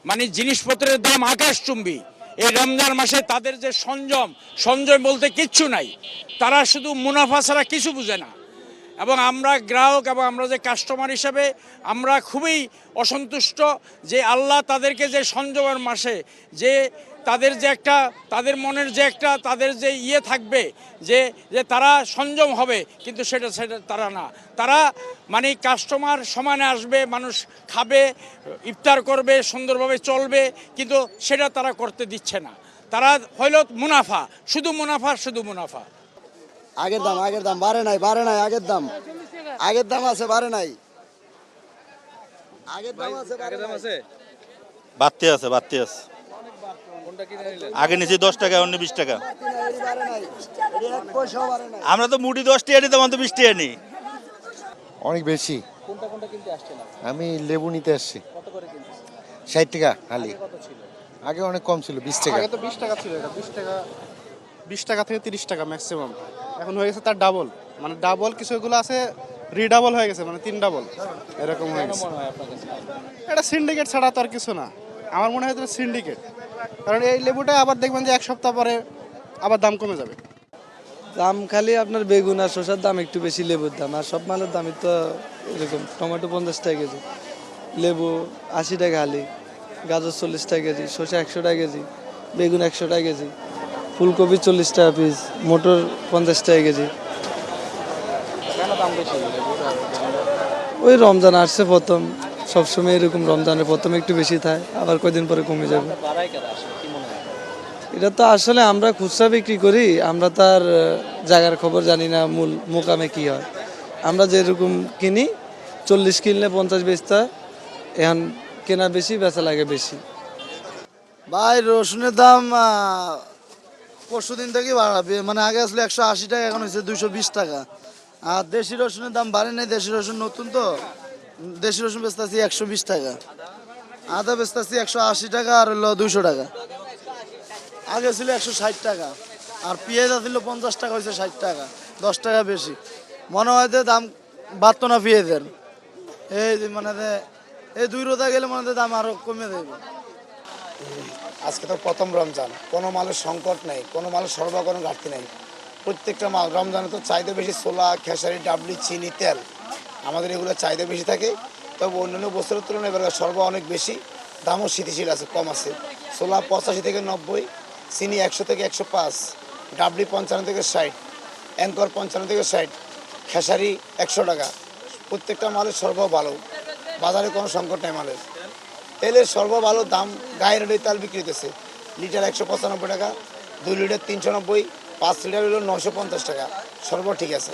মানে জিনিসপত্রের দাম আকাশচুম্বী। এই রমজান মাসে তাদের যে সংযম বলতে কিচ্ছু নাই। তারা শুধু মুনাফা ছাড়া কিছু বুঝে না। এবং আমরা গ্রাহক এবং আমরা যে কাস্টমার হিসেবে আমরা খুবই অসন্তুষ্ট যে আল্লাহ তাদেরকে যে সংযমের মাসে যে তাদের যে একটা তাদের মনের যে একটা তাদের যে থাকবে যে যে তারা সংযম হবে, কিন্তু সেটা তারা না। তারা মানে কাস্টমার সমানে আসবে, মানুষ খাবে, ইফতার করবে, সুন্দরভাবে চলবে, কিন্তু সেটা তারা করতে দিচ্ছে না। তারা হইল মুনাফা, শুধু মুনাফা। আগের দাম বাড়ে নাই আগের দাম আছে, বাড়ে নাই। বাড়তে আছে আগে নিচে 10 টাকা, অন্য 20 টাকা। আমরা তো মুড়ি 10 টাকা নিই, তখন তো 20 টাকা নিই। অনেক বেশি। আমি লেবু নিতে আসছি। 60 টাকা খালি। আগে অনেক কম ছিল, 20 টাকা। আগে তো 20 টাকা ছিল, এটা 20 টাকা থেকে 30 টাকা ম্যাক্সিমাম। এখন হয়ে গেছে তার ডাবল, মানে ডাবল কিছু এগুলো আছে রিডাবল হয়ে গেছে, মানে 3 ডাবল এরকম হয়ে গেছে। এটা সিন্ডিকেট ছাড়া তো আর কিছু না, আমার মনে হয় এটা সিন্ডিকেট। কারণ এই লেবুটা আবার দেখবেন যে এক সপ্তাহ পরে আবার দাম কমে যাবে। দাম খালি আপনার বেগুন আর শসার দাম একটু বেশি, লেবুর দাম। আর সব মালের দামই তো এরকম। টমেটো 50 টাকা কেজি, লেবু 80 টাকা হালি, গাজর 40 টাকা কেজি, শসা 100 টাকা কেজি, বেগুন 100 টাকা কেজি, ফুলকপি 40 টাকা পিস, মটর 50 টাকা কেজি। ওই রমজান আসছে প্রথম, সবসময় এরকম রমজানের প্রথমে একটু বেশি থাকে, আবার কয়দিন পরে কমে যাবে। এটা তো আসলে আমরা খুচরা বিক্রি করি, আমরা তার জায়গার খবর জানি না মূল মোকামে কি হয়। আমরা যেরকম কিনি 40 কিনলে 50 বেচতে হয়, এখন কেনা বেশি, বেচা লাগে বেশি। ভাই রসুনের দাম পরশু দিন থেকে বাড়াবে, মানে আগে আসলে 180 টাকা, এখন হচ্ছে 220 টাকা। আর দেশি রসুনের দাম বাড়ে নাই, দেশি রসুন নতুন তো, দেশি রসুন বেচতেছি 120 টাকা, আদা বেচতেছি 180 টাকা, আর হলো 200 টাকা। আগে ছিল 160 টাকা, আর পেঁয়াজ ছিল 50 টাকা, হয়েছে 60 টাকা, 10 টাকা বেশি। মনে হয় যে দাম বাড়তো না পেঁয়াজের, এই মানে এই 2 রোজা গেলে মনে হয় দাম আরো কমে দেবে। আজকে তো প্রথম রমজান, কোনো মালের সংকট নেই, কোনো মালের সরবরাহ কোনো ঘাটতি নেই। প্রত্যেকটা মাল রমজানে তো চাহিদা বেশি, ছোলা, খেসারি, ডাবলি, চিনি, তেল, আমাদের এগুলো চাহিদা বেশি থাকে। তবে অন্যান্য বছরের তুলনায় এবার সরবরাহ অনেক বেশি, দামও স্থিতিশীল আছে, কম আছে। ছোলা 85 থেকে 90, চিনি 100 থেকে 105, ডাবলি 55 থেকে 60, অ্যাঙ্কর 55 থেকে 60, খেসারি 100 টাকা। প্রত্যেকটা মালের সরবরাহ ভালো, বাজারে কোনো সংকট নেই মালের। তেলের সরবরাহ ভালো, দাম গায়ের রেটে তেল বিক্রি হতেছে, লিটার 195 টাকা, 2 লিটার 390, 5 লিটার হলো 950 টাকা, সরবরাহ ঠিক আছে।